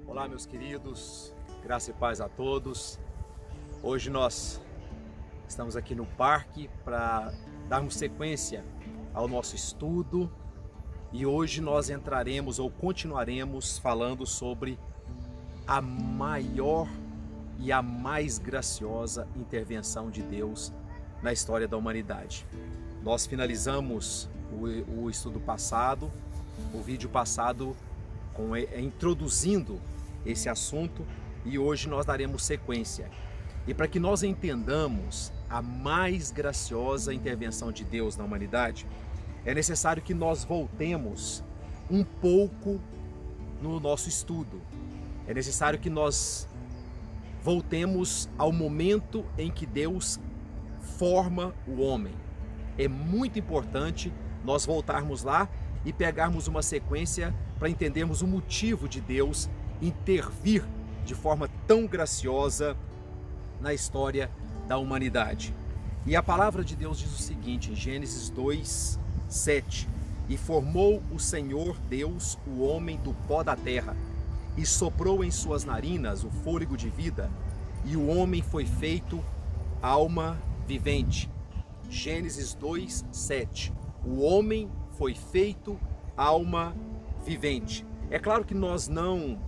Olá, meus queridos, graça e paz a todos. Hoje nós estamos aqui no parque para darmos sequência ao nosso estudo e hoje nós entraremos ou continuaremos falando sobre a maior e a mais graciosa intervenção de Deus na história da humanidade. Nós finalizamos o estudo passado, o vídeo passado, introduzindo esse assunto, e hoje nós daremos sequência. E para que nós entendamos a mais graciosa intervenção de Deus na humanidade, é necessário que nós voltemos um pouco no nosso estudo. É necessário que nós voltemos ao momento em que Deus forma o homem. É muito importante nós voltarmos lá e pegarmos uma sequência para entendermos o motivo de Deus intervir de forma tão graciosa na história da humanidade. E a palavra de Deus diz o seguinte, em Gênesis 2:7: E formou o Senhor Deus o homem do pó da terra, e soprou em suas narinas o fôlego de vida, e o homem foi feito alma vivente. Gênesis 2:7. O homem foi feito alma vivente. É claro que nós não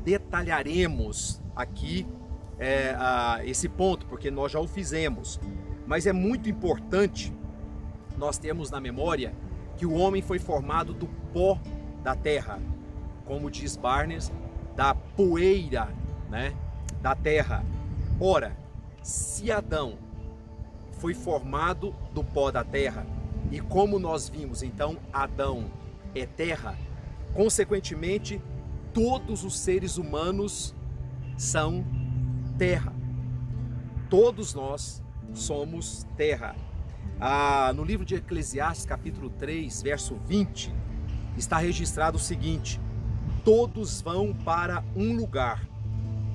detalharemos aqui esse ponto, porque nós já o fizemos, mas é muito importante nós termos na memória que o homem foi formado do pó da terra, como diz Barnes, da poeira, né, da terra. Ora, se Adão foi formado do pó da terra, e como nós vimos, então, Adão é terra, consequentemente, todos os seres humanos são terra. Todos nós somos terra. No livro de Eclesiastes, capítulo 3, verso 20, está registrado o seguinte: todos vão para um lugar,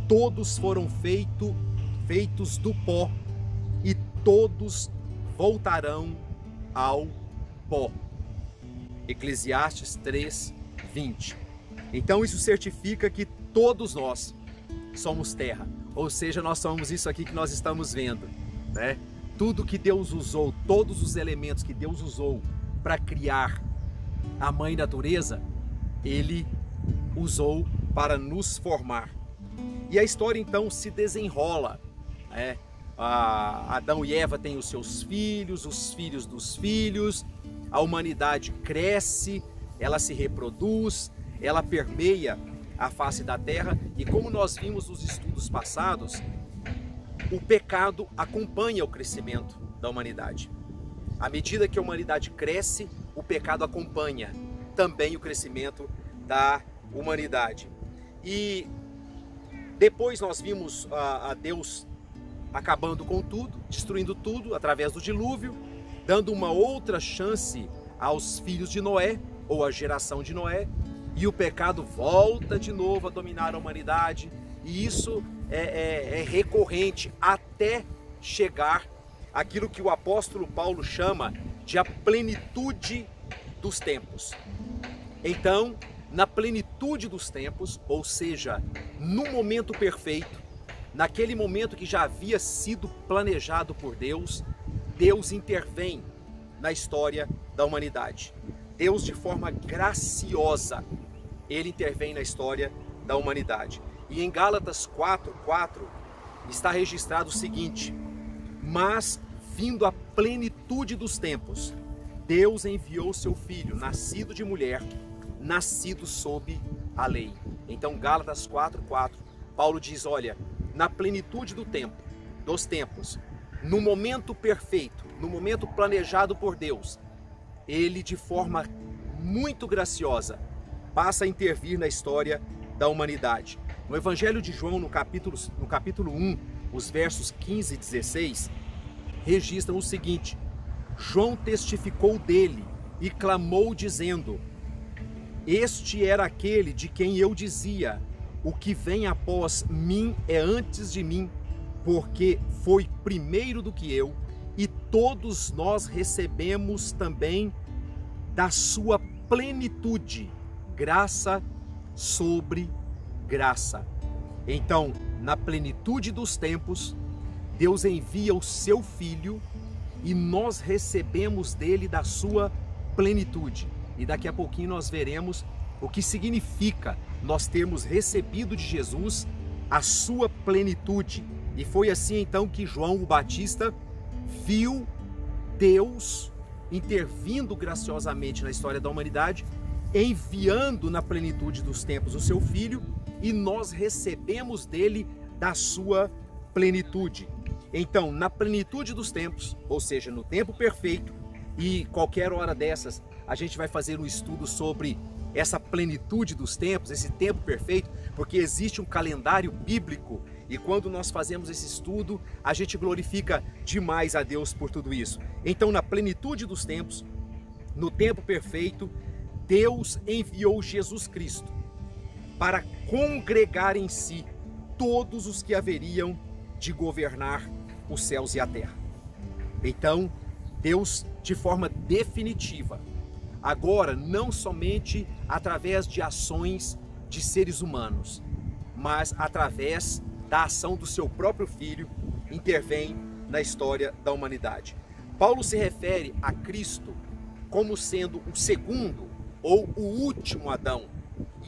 todos foram feitos do pó, e todos voltarão ao pó. Eclesiastes 3:20. Então isso certifica que todos nós somos terra, ou seja, nós somos isso aqui que nós estamos vendo, né? Tudo que Deus usou, todos os elementos que Deus usou para criar a mãe natureza, Ele usou para nos formar. E a história então se desenrola, né? Adão e Eva têm os seus filhos, os filhos dos filhos, a humanidade cresce, ela se reproduz, ela permeia a face da terra, e como nós vimos nos estudos passados, o pecado acompanha o crescimento da humanidade. À medida que a humanidade cresce, o pecado acompanha também o crescimento da humanidade. E depois nós vimos a Deus acabando com tudo, destruindo tudo através do dilúvio, dando uma outra chance aos filhos de Noé, ou à geração de Noé, e o pecado volta de novo a dominar a humanidade, e isso é recorrente até chegar àquilo que o apóstolo Paulo chama de a plenitude dos tempos. Então, na plenitude dos tempos, ou seja, no momento perfeito, naquele momento que já havia sido planejado por Deus, Deus intervém na história da humanidade. Deus, de forma graciosa, Ele intervém na história da humanidade. E em Gálatas 4:4 está registrado o seguinte: mas, vindo a plenitude dos tempos, Deus enviou seu Filho, nascido de mulher, nascido sob a lei. Então, Gálatas 4:4, Paulo diz, olha, na plenitude dos tempos, no momento perfeito, no momento planejado por Deus, Ele, de forma muito graciosa, passa a intervir na história da humanidade. No Evangelho de João, no capítulo 1, os versos 15 e 16, registram o seguinte: João testificou dele e clamou dizendo: este era aquele de quem eu dizia, o que vem após mim é antes de mim, porque foi primeiro do que eu, e todos nós recebemos também da sua plenitude, graça sobre graça. Então, na plenitude dos tempos, Deus envia o seu Filho e nós recebemos dele da sua plenitude. E daqui a pouquinho nós veremos o que significa nós termos recebido de Jesus a sua plenitude. E foi assim então que João o Batista viu Deus intervindo graciosamente na história da humanidade, enviando na plenitude dos tempos o seu Filho, e nós recebemos dele da sua plenitude. Então, na plenitude dos tempos, ou seja, no tempo perfeito, e qualquer hora dessas a gente vai fazer um estudo sobre essa plenitude dos tempos, esse tempo perfeito, porque existe um calendário bíblico, e quando nós fazemos esse estudo, a gente glorifica demais a Deus por tudo isso. Então, na plenitude dos tempos, no tempo perfeito, Deus enviou Jesus Cristo para congregar em si todos os que haveriam de governar os céus e a terra. Então, Deus, de forma definitiva, agora não somente através de ações de seres humanos, mas através da ação do seu próprio Filho, intervém na história da humanidade. Paulo se refere a Cristo como sendo o segundo ou o último Adão.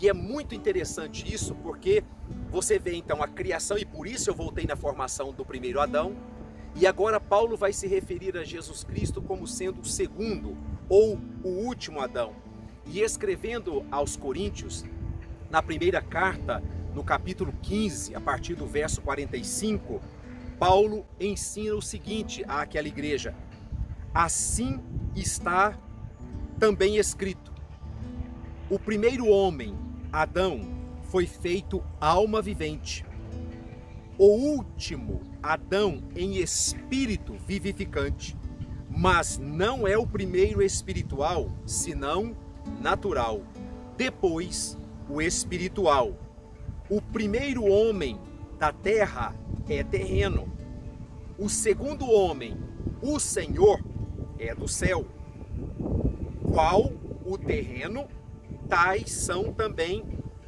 E é muito interessante isso, porque você vê então a criação, e por isso eu voltei na formação do primeiro Adão, e agora Paulo vai se referir a Jesus Cristo como sendo o segundo ou o último Adão. E escrevendo aos Coríntios, na primeira carta, no capítulo 15, a partir do verso 45, Paulo ensina o seguinte àquela igreja: assim está também escrito: o primeiro homem, Adão, foi feito alma vivente. O último, Adão, em espírito vivificante. Mas não é o primeiro espiritual, senão natural. Depois, o espiritual. O primeiro homem da terra é terreno. O segundo homem, o Senhor, é do céu. Qual o terreno, tais são também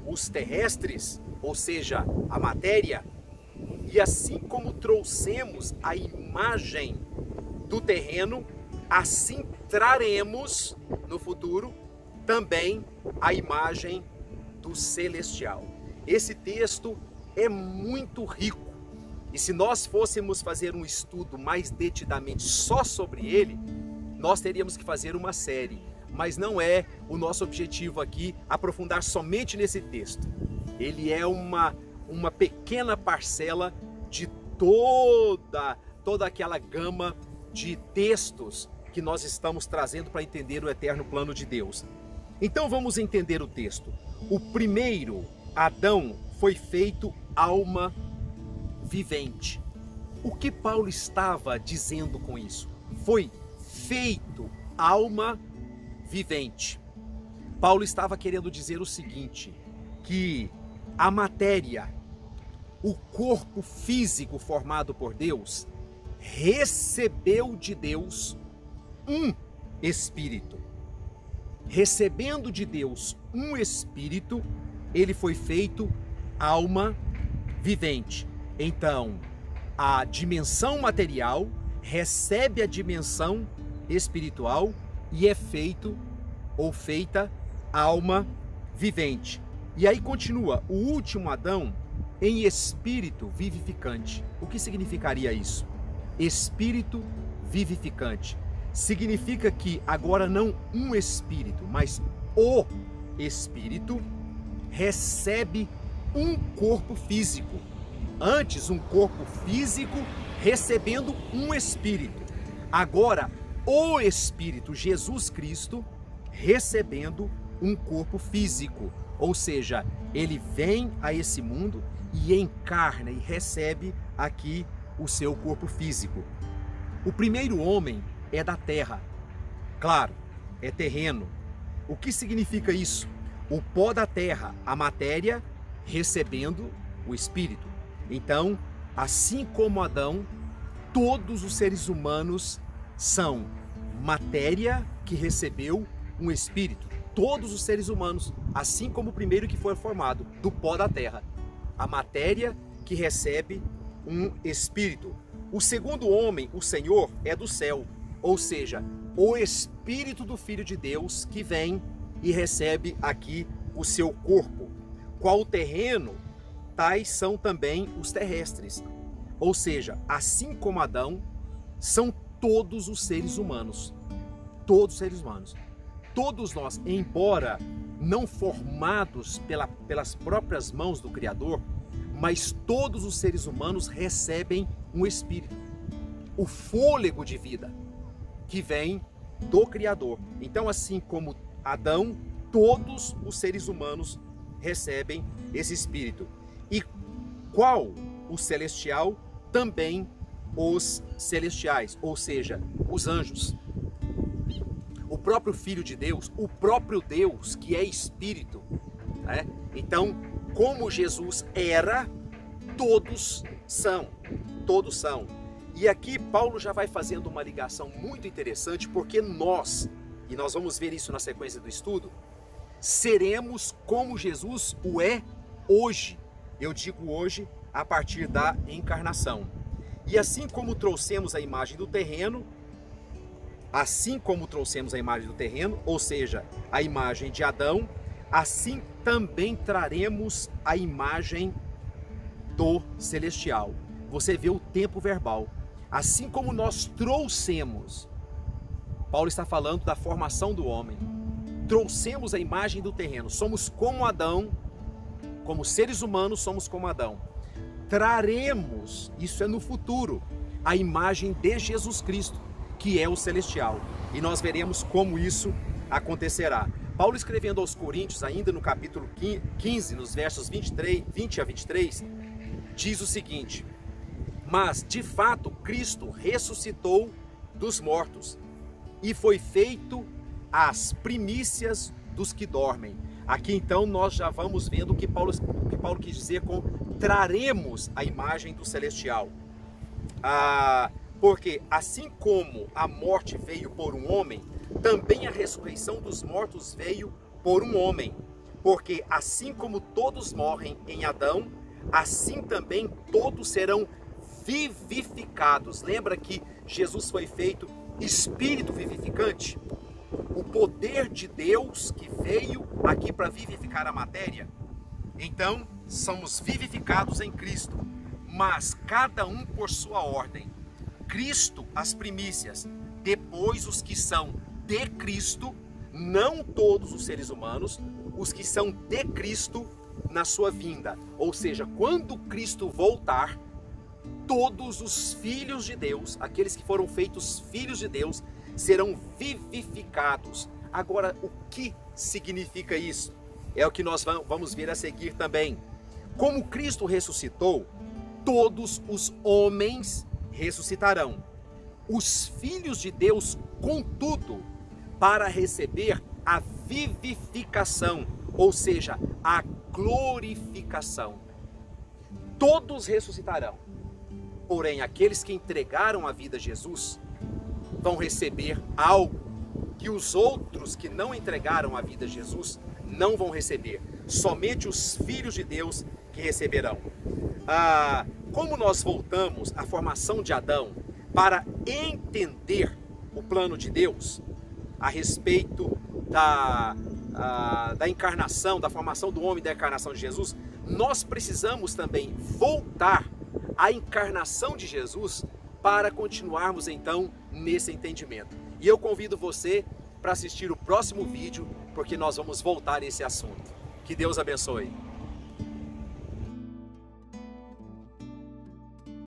os terrestres, ou seja, a matéria. E assim como trouxemos a imagem do terreno, assim traremos no futuro também a imagem do celestial. Esse texto é muito rico, e se nós fôssemos fazer um estudo mais detidamente só sobre ele, nós teríamos que fazer uma série, mas não é o nosso objetivo aqui aprofundar somente nesse texto. Ele é uma pequena parcela de toda aquela gama de textos que nós estamos trazendo para entender o eterno plano de Deus. Então vamos entender o texto. O primeiro Adão foi feito alma vivente. O que Paulo estava dizendo com isso? Foi feito alma vivente. Paulo estava querendo dizer o seguinte, que a matéria, o corpo físico formado por Deus, recebeu de Deus um espírito. Recebendo de Deus um espírito, ele foi feito alma vivente. Então, a dimensão material recebe a dimensão espiritual e é feito ou feita alma vivente. E aí continua, o último Adão em espírito vivificante. O que significaria isso? Espírito vivificante. Significa que agora não um espírito, mas o espírito recebe um corpo físico. Antes, um corpo físico recebendo um espírito. Agora, o Espírito, Jesus Cristo, recebendo um corpo físico. Ou seja, ele vem a esse mundo e encarna e recebe aqui o seu corpo físico. O primeiro homem é da terra. Claro, é terreno. O que significa isso? O pó da terra, a matéria, recebendo o espírito. Então, assim como Adão, todos os seres humanos são matéria que recebeu um espírito. todos os seres humanos, assim como o primeiro que foi formado, do pó da terra. A matéria que recebe um espírito. O segundo homem, o Senhor, é do céu, ou seja, o Espírito do Filho de Deus que vem e recebe aqui o seu corpo. Qual o terreno, tais são também os terrestres. Ou seja, assim como Adão, são todos os seres humanos. Todos os seres humanos. Todos nós, embora não formados pelas próprias mãos do Criador, mas todos os seres humanos recebem um espírito, o fôlego de vida que vem do Criador. Então, assim como Adão, todos os seres humanos recebem esse espírito. E qual o celestial? Também os celestiais, ou seja, os anjos. O próprio Filho de Deus, o próprio Deus que é espírito, né? Então, como Jesus era, todos são. Todos são. E aqui Paulo já vai fazendo uma ligação muito interessante, porque nós, e nós vamos ver isso na sequência do estudo, seremos como Jesus o é hoje. Eu digo hoje a partir da encarnação. E assim como trouxemos a imagem do terreno, ou seja, a imagem de Adão, assim também traremos a imagem do celestial. Você vê o tempo verbal. Assim como nós trouxemos, Paulo está falando da formação do homem, trouxemos a imagem do terreno, somos como Adão, como seres humanos somos como Adão. Traremos, isso é no futuro, a imagem de Jesus Cristo, que é o celestial. E nós veremos como isso acontecerá. Paulo, escrevendo aos Coríntios, ainda no capítulo 15, nos versos 20 a 23, diz o seguinte: mas, de fato, Cristo ressuscitou dos mortos e foi feito as primícias dos que dormem. Aqui, então, nós já vamos vendo o que Paulo quis dizer com traremos a imagem do celestial. Porque, assim como a morte veio por um homem, também a ressurreição dos mortos veio por um homem. Porque, assim como todos morrem em Adão, assim também todos serão vivificados. Lembra que Jesus foi feito espírito vivificante? O poder de Deus que veio aqui para vivificar a matéria. Então, somos vivificados em Cristo, mas cada um por sua ordem. Cristo as primícias, depois os que são de Cristo, não todos os seres humanos, os que são de Cristo na sua vinda. Ou seja, quando Cristo voltar, todos os filhos de Deus, aqueles que foram feitos filhos de Deus, serão vivificados. Agora, o que significa isso? É o que nós vamos ver a seguir também. Como Cristo ressuscitou, todos os homens ressuscitarão. Os filhos de Deus, contudo, para receber a vivificação, ou seja, a glorificação. Todos ressuscitarão. Porém, aqueles que entregaram a vida a Jesus vão receber algo que os outros que não entregaram a vida a Jesus não vão receber. Somente os filhos de Deus que receberão. Como nós voltamos à formação de Adão para entender o plano de Deus a respeito da encarnação, da formação do homem e da encarnação de Jesus, nós precisamos também voltar à encarnação de Jesus para continuarmos então nesse entendimento. E eu convido você para assistir o próximo vídeo, porque nós vamos voltar a esse assunto. Que Deus abençoe.